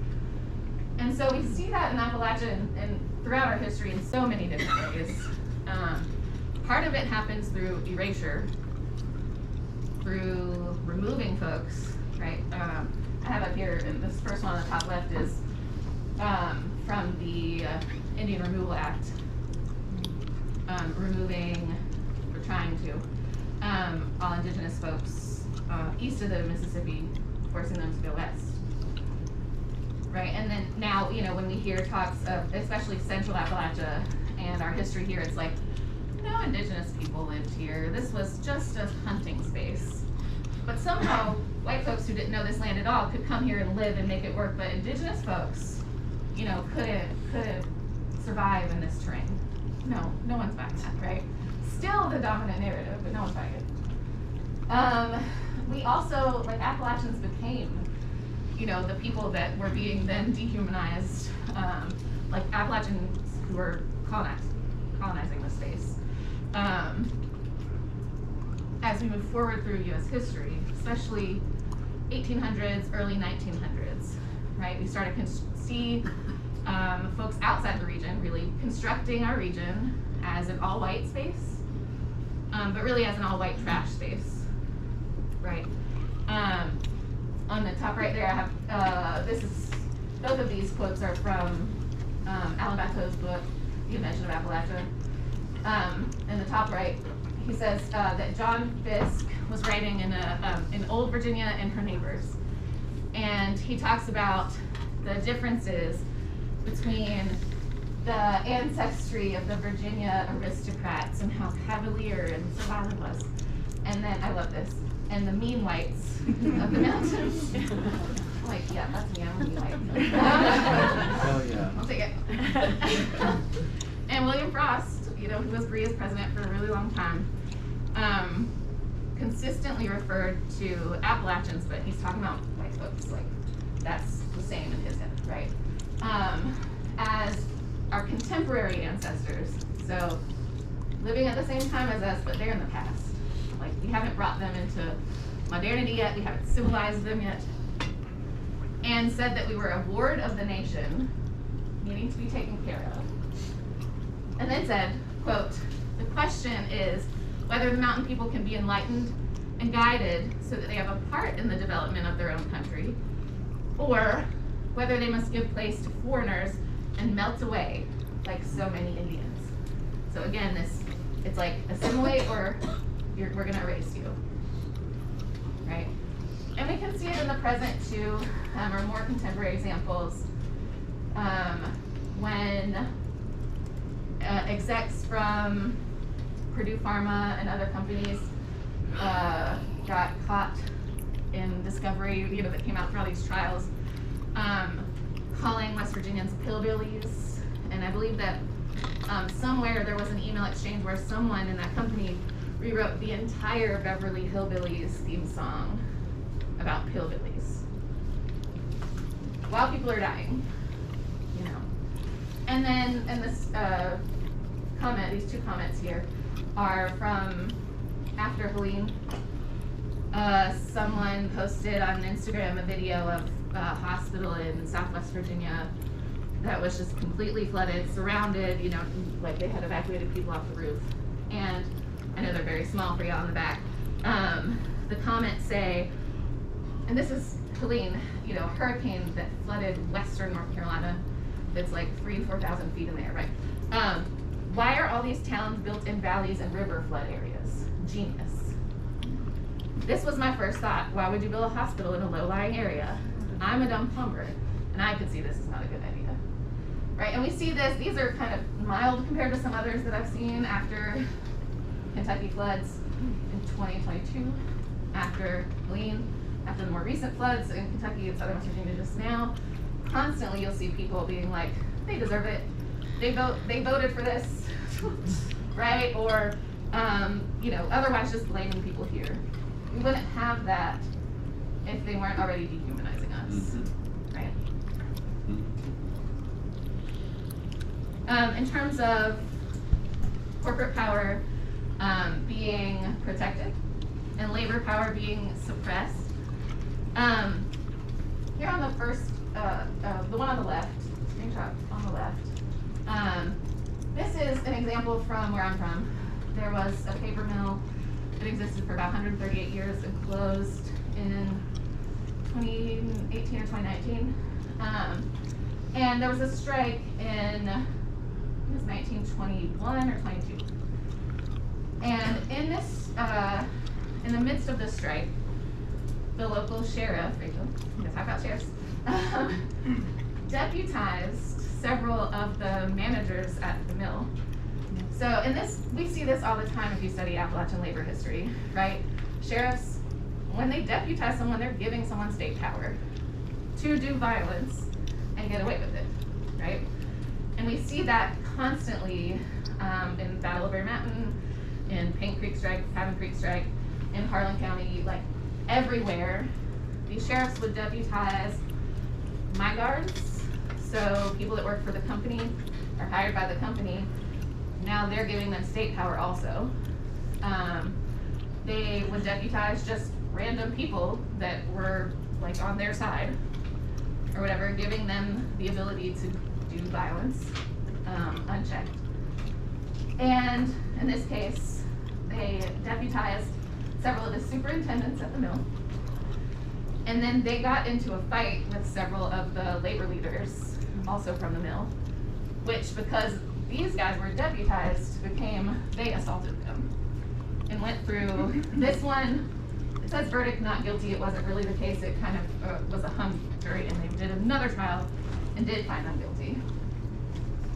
And so we see that in Appalachia and throughout our history in so many different ways. Part of it happens through erasure, through removing folks, right? I have up here, and this first one on the top left is from the Indian Removal Act, removing, or trying to, all Indigenous folks east of the Mississippi, forcing them to go west. Right, and then now, when we hear talks of, especially Central Appalachia and our history here, it's like, no Indigenous people lived here. This was just a hunting space. But somehow, white folks who didn't know this land at all could come here and live and make it work, but Indigenous folks, couldn't survive in this terrain. No one's buying that, right? Still the dominant narrative, but no one's buying it. We also, like, Appalachians became the people that were being then dehumanized, like Appalachians who were colonizing the space. As we move forward through U.S. history, especially 1800s, early 1900s, right? We started to see folks outside the region really constructing our region as an all-white space, but really as an all-white trash space, right? On the top right there, I have, both of these quotes are from Alan Batteau's book, The Invention of Appalachia. In the top right, he says that John Fiske was writing in Old Virginia and Her Neighbors. And he talks about the differences between the ancestry of the Virginia aristocrats and how cavalier and so violent was. And then, I love this, and the mean whites of the mountains. Like, yeah, that's me, I'm a mean white. Hell yeah. I'll take it. And William Frost, who was Berea's president for a really long time, consistently referred to Appalachians, but he's talking about white folks, like, that's the same in his head, right? As our contemporary ancestors, so living at the same time as us, but they're in the past. Like, we haven't brought them into modernity yet, we haven't civilized them yet, and said that we were a ward of the nation, needing to be taken care of. And then said, quote, "The question is whether the mountain people can be enlightened and guided so that they have a part in the development of their own country, or whether they must give place to foreigners and melt away like so many Indians. So again, it's like assimilate or we're gonna erase you, right? And we can see it in the present too, or more contemporary examples, when execs from Purdue Pharma and other companies got caught in discovery, that came out for all these trials, calling West Virginians pillbillies. And I believe that somewhere there was an email exchange where someone in that company rewrote the entire Beverly Hillbillies theme song about pillbillies while people are dying, And then, and this these two comments here are from after Helene. Someone posted on Instagram a video of a hospital in Southwest Virginia that was just completely flooded, surrounded, like they had evacuated people off the roof. And I know they're very small for you on the back. The comments say, and this is Helene, a hurricane that flooded western North Carolina. That's like 3,000 to 4,000 feet in there, right? Why are all these towns built in valleys and river flood areas? Genius. This was my first thought. Why would you build a hospital in a low-lying area? I'm a dumb plumber, and I could see this is not a good idea, right? And we see this, these are kind of mild compared to some others that I've seen after Kentucky floods in 2022, after Helene, after the more recent floods in Kentucky and southern West Virginia just now. Constantly you'll see people being like, they deserve it. They voted for this, right? Or, otherwise just blaming people here. We wouldn't have that if they weren't already dehumanizing us, right? In terms of corporate power being protected and labor power being suppressed, here on the first, the one on the left, screenshot on the left, this is an example from where I'm from. There was a paper mill that existed for about 138 years and closed in 2018 or 2019. And there was a strike in, I think it was 1921 or 22. And in this, in the midst of this strike, the local sheriff, talk about sheriffs, deputized several of the managers at the mill. So in this, we see this all the time if you study Appalachian labor history, right? Sheriffs, when they deputize someone, they're giving someone state power to do violence and get away with it, right? And we see that constantly in Battle of Bear Mountain, in Paint Creek strike, Cabin Creek strike, in Harlan County, like everywhere. These sheriffs would deputize my guards, so people that work for the company are hired by the company. Now they're giving them state power also. They would deputize just random people that were like on their side or whatever, giving them the ability to do violence unchecked. And in this case, they deputized several of the superintendents at the mill. And then they got into a fight with several of the labor leaders, also from the mill, which, because these guys were deputized, they assaulted them and went through this one. It says verdict not guilty. It wasn't really the case. It kind of was a hung jury, and they did another trial and did find them guilty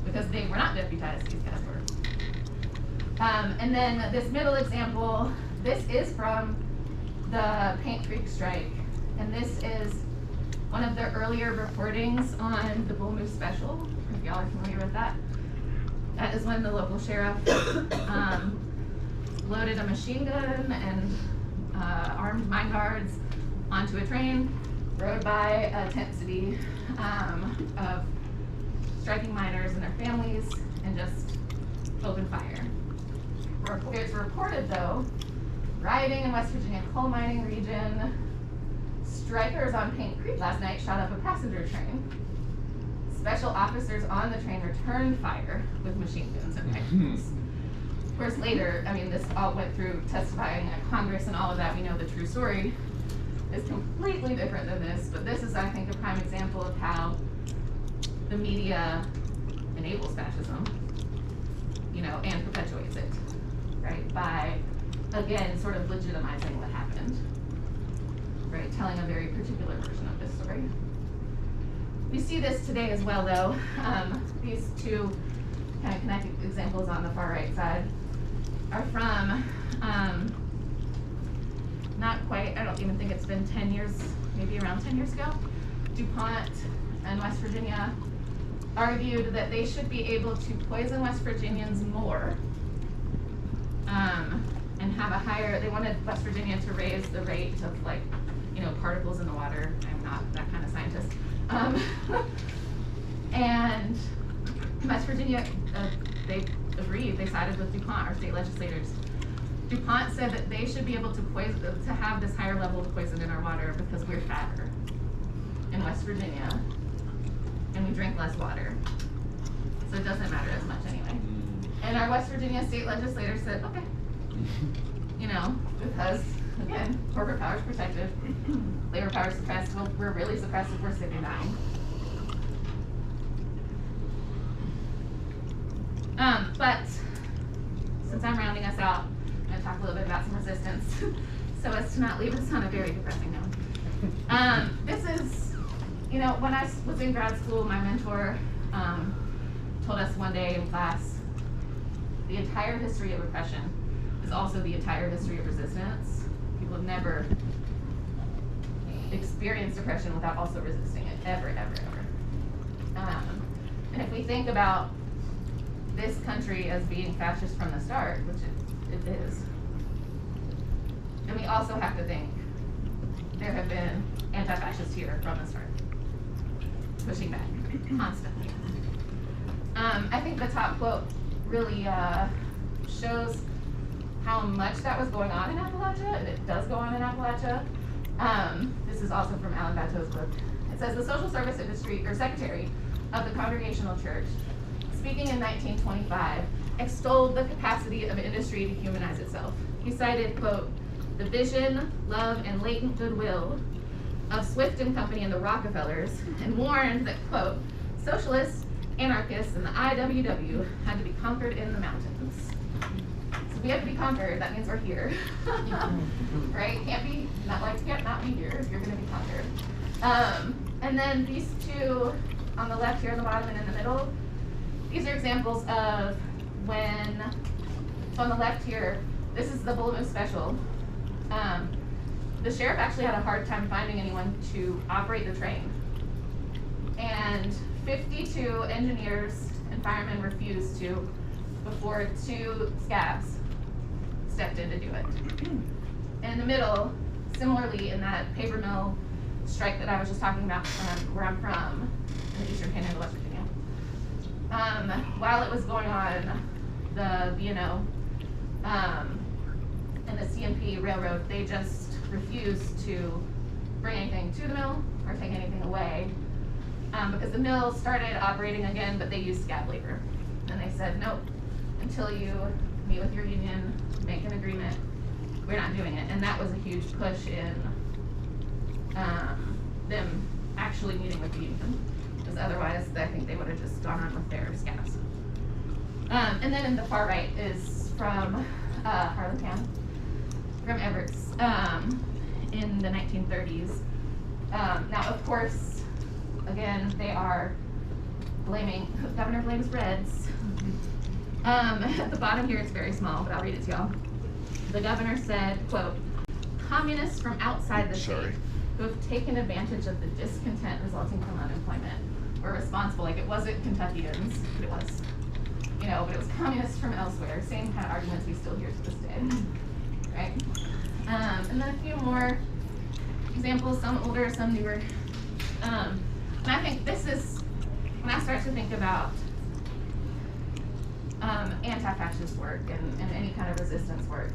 because they were not deputized, these guys were. And then this middle example, this is from the Paint Creek strike. And this is one of the earlier reportings on the Bull Moose Special, if y'all are familiar with that. That is when the local sheriff loaded a machine gun and armed mine guards onto a train, rode by a tent city of striking miners and their families, and just opened fire. It's reported, though, rioting in West Virginia coal mining region. Strikers on Paint Creek last night shot up a passenger train. Special officers on the train returned fire with machine guns and rifles. Of course, later, this all went through testifying at Congress and all of that. We know the true story is completely different than this, but this is, I think, a prime example of how the media enables fascism, you know, and perpetuates it, right? By, again, sort of legitimizing what happened, right? Telling a very particular version of this story. We see this today as well, though. These two kind of connected examples on the far right side are from, not quite, I don't even think it's been 10 years, maybe around 10 years ago. DuPont and West Virginia argued that they should be able to poison West Virginians more and have a higher, they wanted West Virginia to raise the rate of, like, you know, particles in the water. I'm not that kind of scientist. And West Virginia, they agreed, they sided with DuPont, our state legislators. DuPont said that they should be able to poison, to have this higher level of poison in our water because we're fatter in West Virginia and we drink less water. So it doesn't matter as much anyway. And our West Virginia state legislators said, okay, you know, because again, corporate power is protected, labor power is suppressed. Well, we're really suppressed if we're sick and dying. But since I'm rounding us out, I'm going to talk a little bit about some resistance so as to not leave us on a very depressing note. This is, you know, when I was in grad school, my mentor told us one day in class, the entire history of oppression is also the entire history of resistance. People have never experienced oppression without also resisting it, ever, ever, ever. And if we think about this country as being fascist from the start, which it is, and we also have to think there have been anti-fascists here from the start, pushing back constantly. I think the top quote really shows how much that was going on in Appalachia, and it does go on in Appalachia. This is also from Alan Batteau's book. It says, the social service industry, or secretary of the Congregational Church, speaking in 1925, extolled the capacity of industry to humanize itself. He cited, quote, the vision, love, and latent goodwill of Swift and Company and the Rockefellers, and warned that, quote, socialists, anarchists, and the IWW had to be conquered in the mountains. So we have to be conquered, that means we're here. Right? Can't not be here if you're gonna be conquered. And then these two on the left here on the bottom and in the middle, these are examples of when, so on the left here, this is the Bull Moose Special. The sheriff actually had a hard time finding anyone to operate the train. And 52 engineers and firemen refused to before 2 scabs stepped in to do it. In the middle, similarly in that paper mill strike that I was just talking about where I'm from, in the eastern panhandle of West Virginia. While it was going on, the B&O and the CMP Railroad, they just refused to bring anything to the mill or take anything away because the mill started operating again, but they used scab labor. And they said, nope, until you meet with your union, make an agreement, we're not doing it. And that was a huge push in them actually meeting with the union, because otherwise I think they would have just gone on with their scabs. And then in the far right is from Harlan County, from Everett's in the 1930s. Now, of course, again, they are blaming, Governor blames Reds. At the bottom here, it's very small, but I'll read it to y'all. The governor said, quote, communists from outside the state who have taken advantage of the discontent resulting from unemployment were responsible. Like, it wasn't Kentuckians, but it was, you know, but it was communists from elsewhere. Same kind of arguments we still hear to this day, right? And then a few more examples, some older, some newer. And I think this is, when I start to think about anti-fascist work and any kind of resistance work,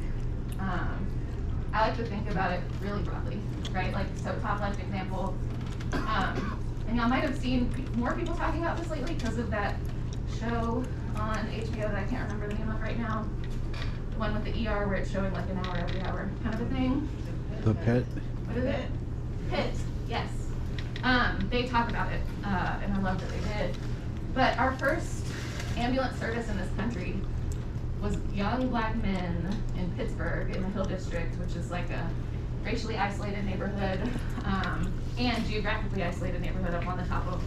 I like to think about it really broadly, right? Like, so top left example, and y'all might have seen more people talking about this lately because of that show on HBO that I can't remember the name of right now. The one with the ER where it's showing like an hour every hour kind of a thing. The Pit? What is it? Pit, yes. they talk about it, and I love that they did. But our first ambulance service in this country was young black men in Pittsburgh in the Hill District, which is like a racially isolated neighborhood, and geographically isolated neighborhood up on the top of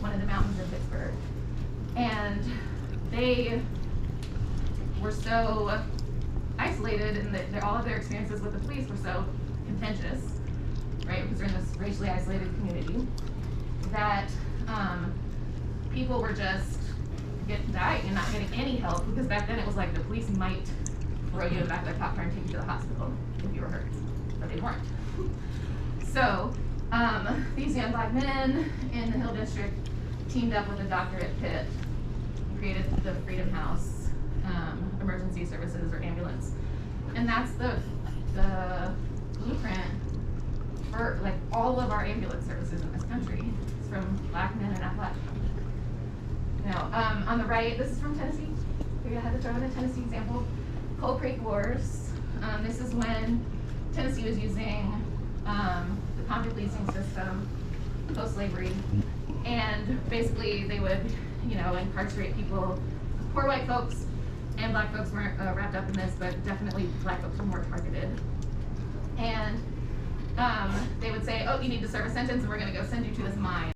one of the mountains in Pittsburgh. And they were so isolated, and that all of their experiences with the police were so contentious, right, because they're in this racially isolated community, that people were just dying and not getting any help, because back then it was like the police might throw you in the back of their cop car and take you to the hospital if you were hurt, but they weren't. So these young black men in the Hill District teamed up with a doctor at Pitt, created the Freedom House Emergency Services, or ambulance, and that's the blueprint for like all of our ambulance services in this country. It's from black men in Appalachia. Now, on the right, this is from Tennessee. Maybe I had to throw in a Tennessee example. Coal Creek Wars. This is when Tennessee was using the convict leasing system post-slavery, and basically they would, incarcerate people. Poor white folks and black folks weren't wrapped up in this, but definitely black folks were more targeted. And they would say, oh, you need to serve a sentence, and we're going to go send you to this mine.